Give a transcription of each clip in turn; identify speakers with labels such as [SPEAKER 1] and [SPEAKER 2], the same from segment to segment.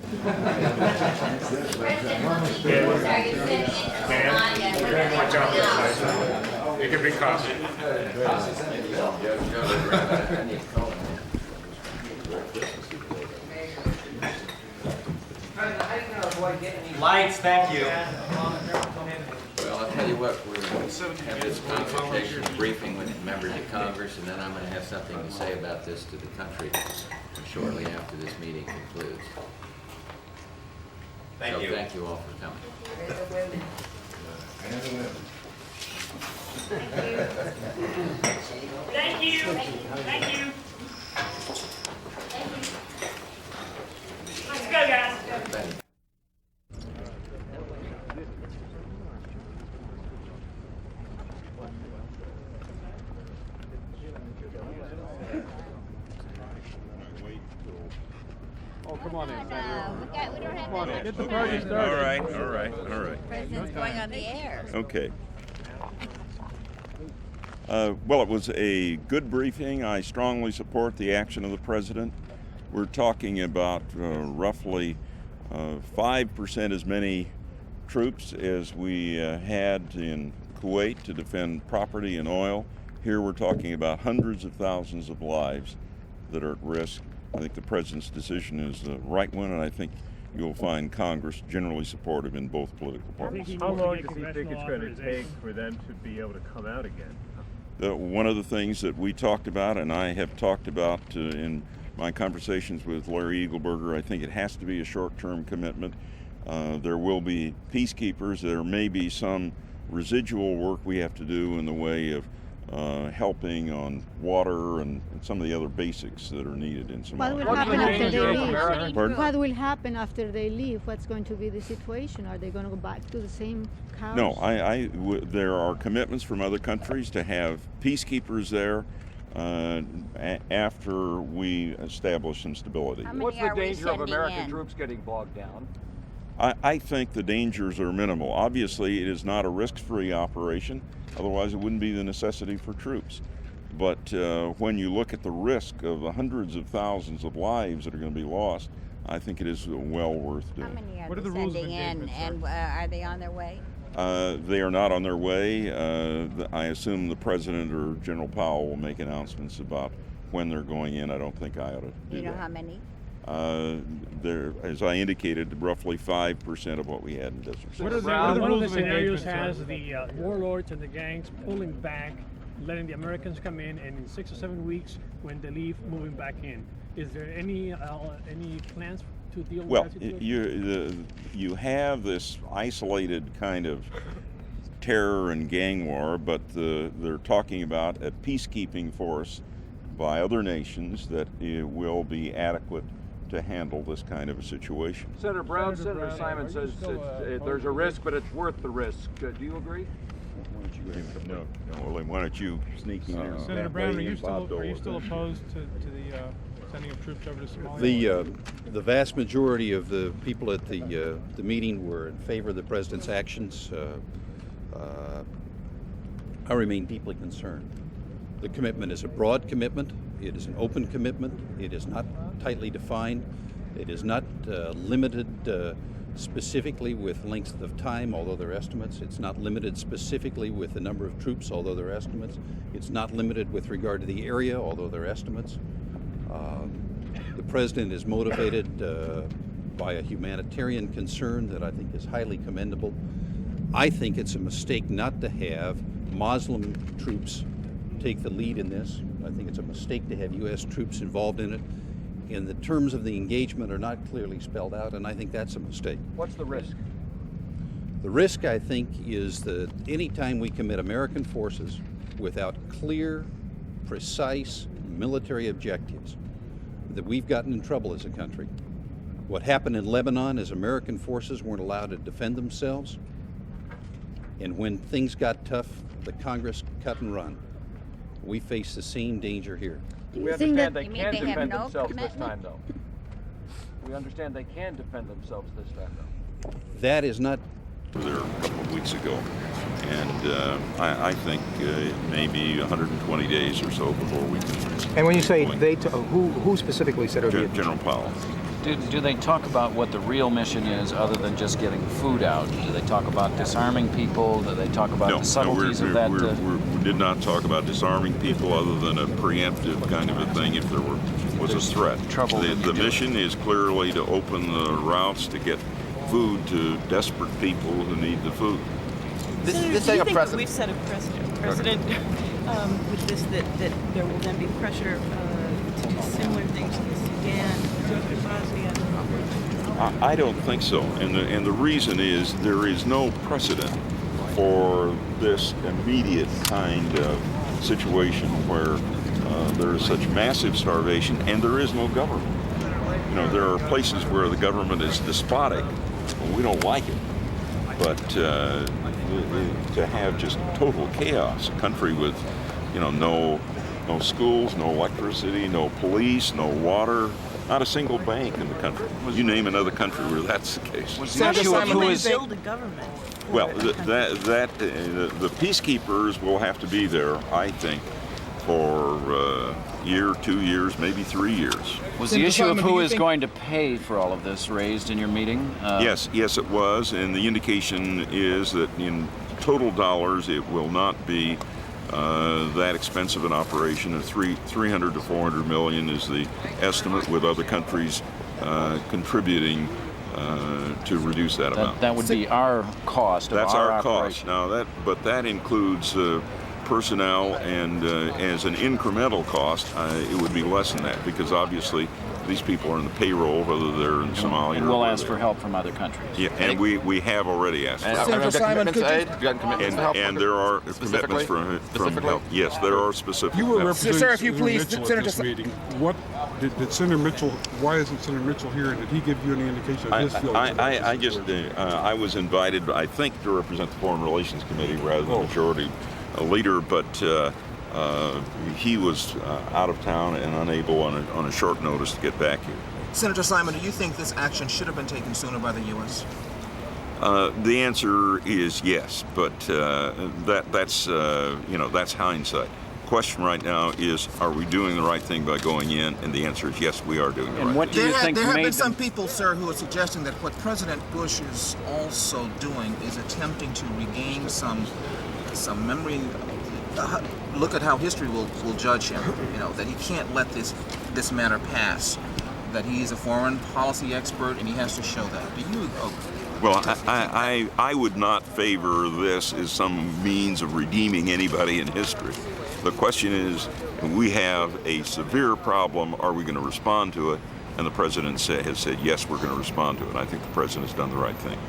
[SPEAKER 1] Watch out for that. It can be costly.
[SPEAKER 2] Lights, thank you.
[SPEAKER 3] Well, I'll tell you what, we're going to have this consultation briefing with members of Congress, and then I'm going to have something to say about this to the country shortly after this meeting concludes.
[SPEAKER 2] Thank you.
[SPEAKER 3] Thank you all for coming.
[SPEAKER 4] Thank you. Thank you. Let's go, guys.
[SPEAKER 5] Oh, come on in.
[SPEAKER 6] We don't have that.
[SPEAKER 5] Get the party started.
[SPEAKER 7] All right, all right, all right.
[SPEAKER 6] President's going on the air.
[SPEAKER 7] Okay. Well, it was a good briefing. I strongly support the action of the president. We're talking about roughly 5% as many troops as we had in Kuwait to defend property and oil. Here we're talking about hundreds of thousands of lives that are at risk. I think the president's decision is the right one, and I think you'll find Congress generally supportive in both political parties.
[SPEAKER 5] How long does he think it's going to take for them to be able to come out again?
[SPEAKER 7] One of the things that we talked about, and I have talked about in my conversations with Larry Eagleberger, I think it has to be a short-term commitment. There will be peacekeepers. There may be some residual work we have to do in the way of helping on water and some of the other basics that are needed in Somalia.
[SPEAKER 8] What will happen after they leave?
[SPEAKER 7] Pardon?
[SPEAKER 8] What will happen after they leave? What's going to be the situation? Are they going to go back to the same chaos?
[SPEAKER 7] No, there are commitments from other countries to have peacekeepers there after we establish some stability.
[SPEAKER 6] What's the danger of American
[SPEAKER 5] troops getting bogged down?
[SPEAKER 7] I think the dangers are minimal. Obviously, it is not a risk-free operation. Otherwise, it wouldn't be the necessity for troops. But when you look at the risk of the hundreds of thousands of lives that are going to be lost, I think it is well worth
[SPEAKER 6] How
[SPEAKER 7] doing.
[SPEAKER 6] many are
[SPEAKER 5] What are
[SPEAKER 6] they
[SPEAKER 5] the rules of
[SPEAKER 6] sending in,
[SPEAKER 5] engagement,
[SPEAKER 6] and are they on their way?
[SPEAKER 7] They are not on their way. I assume the President or General Powell will make announcements about when they're going in. I don't think I ought to do
[SPEAKER 6] Do you know
[SPEAKER 7] that.
[SPEAKER 6] how many?
[SPEAKER 7] There, as I indicated, roughly 5% of what we had in Desert Storm.
[SPEAKER 9] One of the scenarios has the warlords and the gangs pulling back, letting the Americans come in, and in 6 or 7 weeks, when they leave, moving back in. Is there any plans to deal
[SPEAKER 7] Well,
[SPEAKER 9] with that situation?
[SPEAKER 7] you have this isolated kind of terror and gang war, but they're talking about a peacekeeping force by other nations that will be adequate to handle this kind of a situation.
[SPEAKER 5] Senator Brown, Senator Simon says there's a risk, but it's worth the risk. Do you agree?
[SPEAKER 7] No. Well, why don't you sneak in here?
[SPEAKER 9] Senator Brown, are you still opposed to the sending of troops over to Somalia?
[SPEAKER 10] The vast majority of the people at the meeting were in favor of the president's actions. I remain deeply concerned. The commitment is a broad commitment. It is an open commitment. It is not tightly defined. It is not limited specifically with length of time, although there are estimates. It's not limited specifically with the number of troops, although there are estimates. It's not limited with regard to the area, although there are estimates. The president is motivated by a humanitarian concern that I think is highly commendable. I think it's a mistake not to have Muslim troops take the lead in this. I think it's a mistake to have U.S. troops involved in it. And the terms of the engagement are not clearly spelled out, and I think that's a mistake.
[SPEAKER 5] What's the risk?
[SPEAKER 10] The risk, I think, is that anytime we commit American forces without clear, precise military objectives, that we've gotten in trouble as a country. What happened in Lebanon is American forces weren't allowed to defend themselves, and when things got tough, the Congress cut and run. We face the same danger here.
[SPEAKER 5] We understand they
[SPEAKER 6] You
[SPEAKER 5] can
[SPEAKER 6] mean they have
[SPEAKER 5] defend
[SPEAKER 6] no
[SPEAKER 5] themselves this
[SPEAKER 6] commitment?
[SPEAKER 5] time, though. We understand they can defend themselves this time, though.
[SPEAKER 10] That is not
[SPEAKER 7] There a couple of weeks ago, and I think it may be 120 days or so before we can.
[SPEAKER 11] And when you say they, who specifically said it would be?
[SPEAKER 7] General Powell.
[SPEAKER 11] Do they talk about what the real mission is other than just getting food out? Do they talk about disarming people? Do they talk about the subtleties of that?
[SPEAKER 7] We did not talk about disarming people other than a preemptive kind of a thing if there was a threat. The mission is clearly to open the routes to get food to desperate people who need the food.
[SPEAKER 12] Senator, do you think that we've set a precedent with this, that there will then be pressure to do similar things in Sudan, to Bosnia?
[SPEAKER 7] I don't think so, and the reason is there is no precedent for this immediate kind of situation where there is such massive starvation and there is no government. You know, there are places where the government is despotic. We don't like it, but to have just total chaos, a country with, you know, no schools, no electricity, no police, no water, not a single bank in the country. You name another country where that's the case.
[SPEAKER 12] Build a government.
[SPEAKER 7] Well, the peacekeepers will have to be there, I think, for a year, 2 years, maybe 3 years.
[SPEAKER 11] Was the issue of who is going to pay for all of this raised in your meeting?
[SPEAKER 7] Yes, it was, and the indication is that in total dollars it will not be that expensive an operation. Of 300 to 400 million is the estimate, with other countries contributing to reduce that amount.
[SPEAKER 11] That would be our cost.
[SPEAKER 7] That's our
[SPEAKER 11] operation.
[SPEAKER 7] cost. Now but that includes personnel, and as an incremental cost, it would be less than that, because obviously these people are in the payroll, whether they're in Somalia.
[SPEAKER 11] And we'll ask for help from other countries.
[SPEAKER 7] Yeah, and we have already asked for help.
[SPEAKER 1] Senator Simon, could you...
[SPEAKER 7] And there are commitments from help. Yes, there are specific.
[SPEAKER 1] You were
[SPEAKER 7] help.
[SPEAKER 1] Sir, if you please, Senator this meeting. What did Senator Mitchell? Why isn't Senator Mitchell here? Did he give you any indication of his feelings?
[SPEAKER 7] I was invited, I think, to represent the Foreign Relations Committee rather than majority leader, but he was out of town and unable on a short notice to get back here.
[SPEAKER 13] Senator Simon, do you think this action should have been taken sooner by the U.S.?
[SPEAKER 7] The answer is yes, but that's hindsight. The question right now is, are we doing the right thing by going in? And the answer is yes, we are doing the right thing.
[SPEAKER 11] What do you think
[SPEAKER 13] there have been some people, sir, who are suggesting that what President Bush is also doing is attempting to regain some memory. Look at how history will judge him. You know, that he can't let this matter pass. That he's a foreign policy expert and he has to show that. Do you?
[SPEAKER 7] Well, I would not favor this as some means of redeeming anybody in history. The question is, we have a severe problem. Are we going to respond to it? And the president has said, yes, we're going to respond to it. I think the president has done the right thing.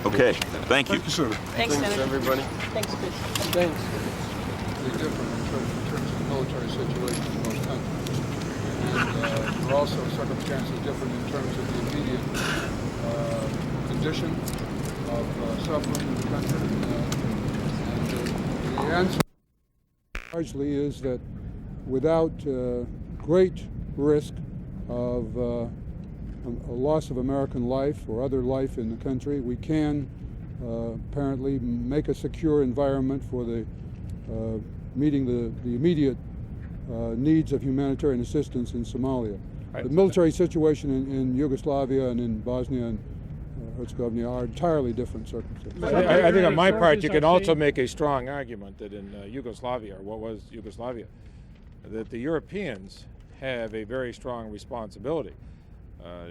[SPEAKER 7] Okay, thank you.
[SPEAKER 1] Thank you, sir.
[SPEAKER 12] Thanks, Senator.
[SPEAKER 1] Everybody.
[SPEAKER 12] Thanks, Chris.
[SPEAKER 1] Thanks. They're different in terms of the military situation in most countries. And there are also circumstances different in terms of the immediate condition of suffering in the country. And the answer largely is that without great risk of a loss of American life or other life in the country, we can apparently make a secure environment for the meeting the immediate needs of humanitarian assistance in Somalia. The military situation in Yugoslavia and in Bosnia and Herzegovina are entirely different circumstances.
[SPEAKER 5] I think on my part, you can also make a strong argument that in Yugoslavia, or what was Yugoslavia, that the Europeans have a very strong responsibility.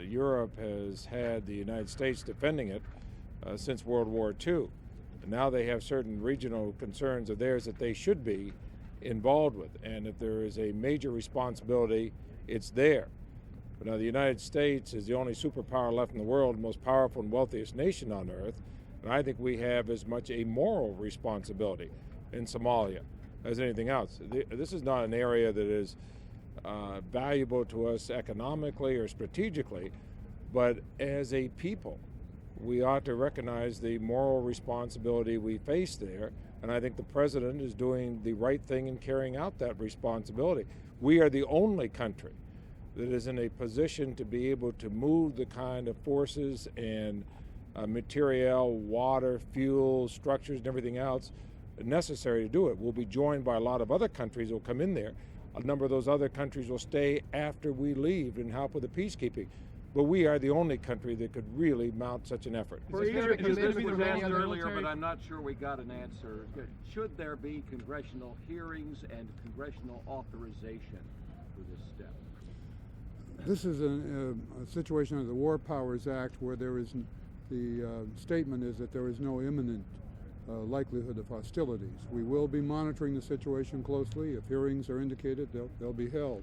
[SPEAKER 5] Europe has had the United States defending it since World War II. And now they have certain regional concerns of theirs that they should be involved with. And if there is a major responsibility, it's there. But now the United States is the only superpower left in the world, the most powerful and wealthiest nation on earth. And I think we have as much a moral responsibility in Somalia as anything else. This is not an area that is valuable to us economically or strategically, but as a people, we ought to recognize the moral responsibility we face there, and I think the president is doing the right thing in carrying out that responsibility. We are the only country that is in a position to be able to move the kind of forces and material, water, fuel, structures, and everything else necessary to do it. We'll be joined by a lot of other countries that will come in there, A number of those other countries will stay after we leave and help with the peacekeeping. But we are the only country that could really mount such an effort.
[SPEAKER 14] This was asked earlier, but I'm not sure we got an answer. Should there be congressional hearings and congressional authorization for this step?
[SPEAKER 1] This is a situation under the War Powers Act where there is the statement is that there is no imminent likelihood of hostilities. We will be monitoring the situation closely. If hearings are indicated, they'll be held.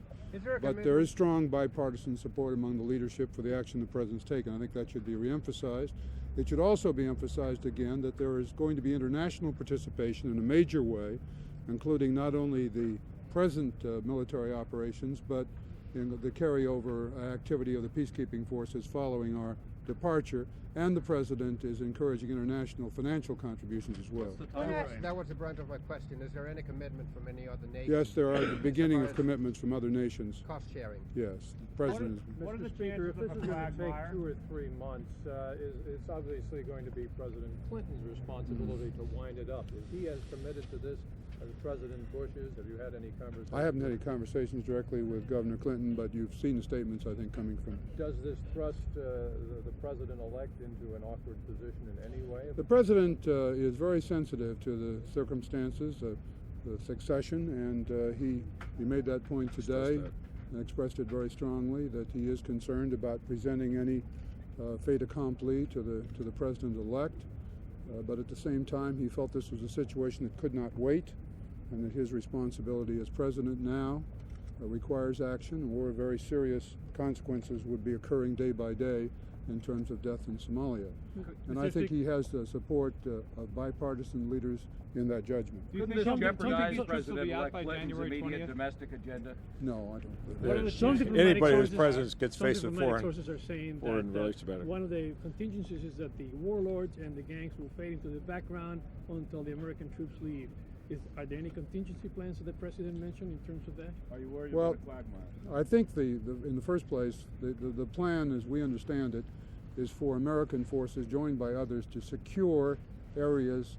[SPEAKER 1] But there is strong bipartisan support among the leadership for the action the President's taken. I think that should be reemphasized. It should also be emphasized again that there is going to be international participation in a major way, including not only the present military operations, but in the carryover activity of the peacekeeping forces following our departure, and the President is encouraging international financial contributions as well.
[SPEAKER 15] That was the brunt of my question. Is there any commitment from any other nations?
[SPEAKER 1] Yes, there are the beginning of commitments from other nations.
[SPEAKER 15] Cost sharing.
[SPEAKER 1] Yes, the President.
[SPEAKER 9] Mr. Speaker, if this is going to take 2 or 3 months, it's obviously going to be President Clinton's responsibility to wind it up. Is he as committed to this as President Bush is? Have you had any conversations?
[SPEAKER 1] I haven't had any conversations directly with Governor Clinton, but you've seen the statements, I think, coming from.
[SPEAKER 9] Does this thrust the President-elect into an awkward position in any way?
[SPEAKER 1] The President is very sensitive to the circumstances, the succession, and he made that point today and expressed it very strongly that he is concerned about presenting any fait accompli to the President-elect, but at the same time he felt this was a situation that could not wait, and that his responsibility as President now requires action, or very serious consequences would be occurring day by day in terms of death in Somalia. And I think he has the support of bipartisan leaders in that judgment.
[SPEAKER 14] Couldn't this jeopardize President-elect Clinton's immediate domestic agenda?
[SPEAKER 1] No, I don't believe
[SPEAKER 5] that. Anybody who's president gets faced with foreign
[SPEAKER 9] sources are saying that one of the contingencies is that the warlords and the gangs will fade into the background until the American troops leave. Are there any contingency plans that the President mentioned in terms of that? Are you worried about a quagmire?
[SPEAKER 1] I think in the first place, the plan, as we understand it, is for American forces joined by others to secure areas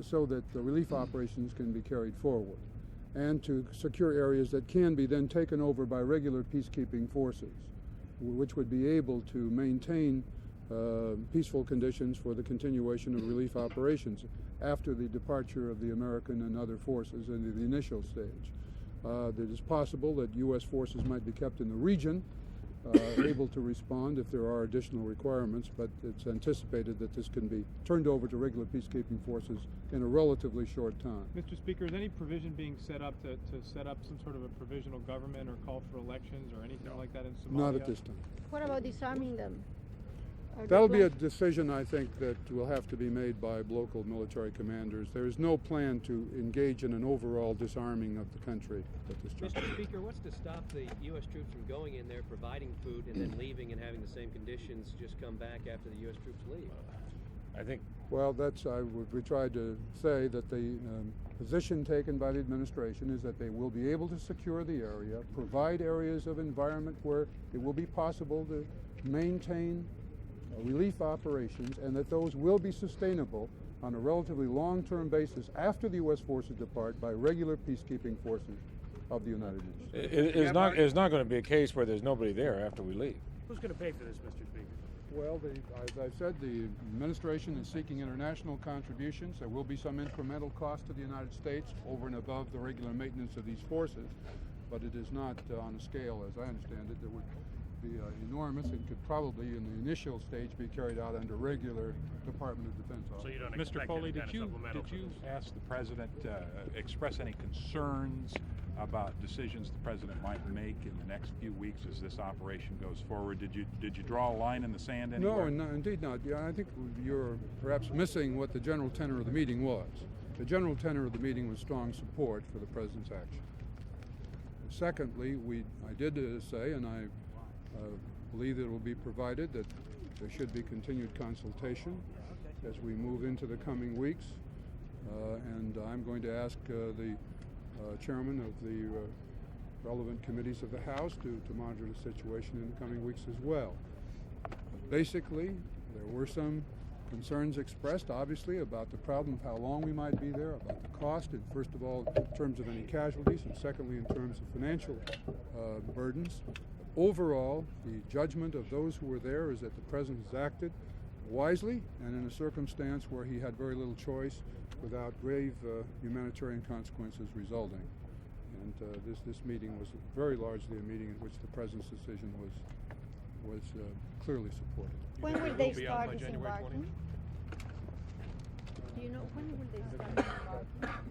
[SPEAKER 1] so that the relief operations can be carried forward, and to secure areas that can be then taken over by regular peacekeeping forces, which would be able to maintain peaceful conditions for the continuation of relief operations after the departure of the American and other forces in the initial stage. It is possible that U.S. forces might be kept in the region, able to respond if there are additional requirements, but it's anticipated that this can be turned over to regular peacekeeping forces in a relatively short time.
[SPEAKER 16] Mr. Speaker, is any provision being set up to set up some sort of a provisional government or call for elections or anything like that in Somalia?
[SPEAKER 1] Not at this time.
[SPEAKER 8] What about disarming them?
[SPEAKER 1] That'll be a decision, I think, that will have to be made by local military commanders. There is no plan to engage in an overall disarming of the country at this time.
[SPEAKER 17] Mr. Speaker, what's to stop the U.S. troops from going in there, providing food, and then leaving and having the same conditions just come back after the U.S. troops leave?
[SPEAKER 5] I think.
[SPEAKER 1] Well, we tried to say that the position taken by the administration is that they will be able to secure the area, provide areas of environment where it will be possible to maintain relief operations, and that those will be sustainable on a relatively long-term basis after the U.S. forces depart by regular peacekeeping forces of the United Nations.
[SPEAKER 5] It's not going to be a case where there's nobody there after we leave.
[SPEAKER 9] Who's going to pay for this, Mr. Speaker?
[SPEAKER 1] Well, as I said, the administration is seeking international contributions. There will be some incremental cost to the United States over and above the regular maintenance of these forces, but it is not on a scale, as I understand it, that would be enormous. It could probably, in the initial stage, be carried out under regular Department of Defense office.
[SPEAKER 16] So you don't
[SPEAKER 14] Mr. Foley, did you ask the President express any concerns about decisions the President might make in the next few weeks as this operation goes forward? Did you draw a line in the sand anywhere?
[SPEAKER 1] No, indeed not. Yeah, I think you're perhaps missing what the general tenor of the meeting was. The general tenor of the meeting was strong support for the President's action. Secondly, I did say, and I believe that it will be provided, that there should be continued consultation as we move into the coming weeks, and I'm going to ask the chairman of the relevant committees of the House to monitor the situation in the coming weeks as well. Basically, there were some concerns expressed, obviously, about the problem of how long we might be there, about the cost, and first of all, in terms of any casualties, and secondly, in terms of financial burdens. Overall, the judgment of those who were there is that the President has acted wisely and in a circumstance where he had very little choice without grave humanitarian consequences resulting. And this meeting was very largely a meeting in which the President's decision was clearly supported.
[SPEAKER 8] When will they start disembarking? Do you know when will they start disembarking?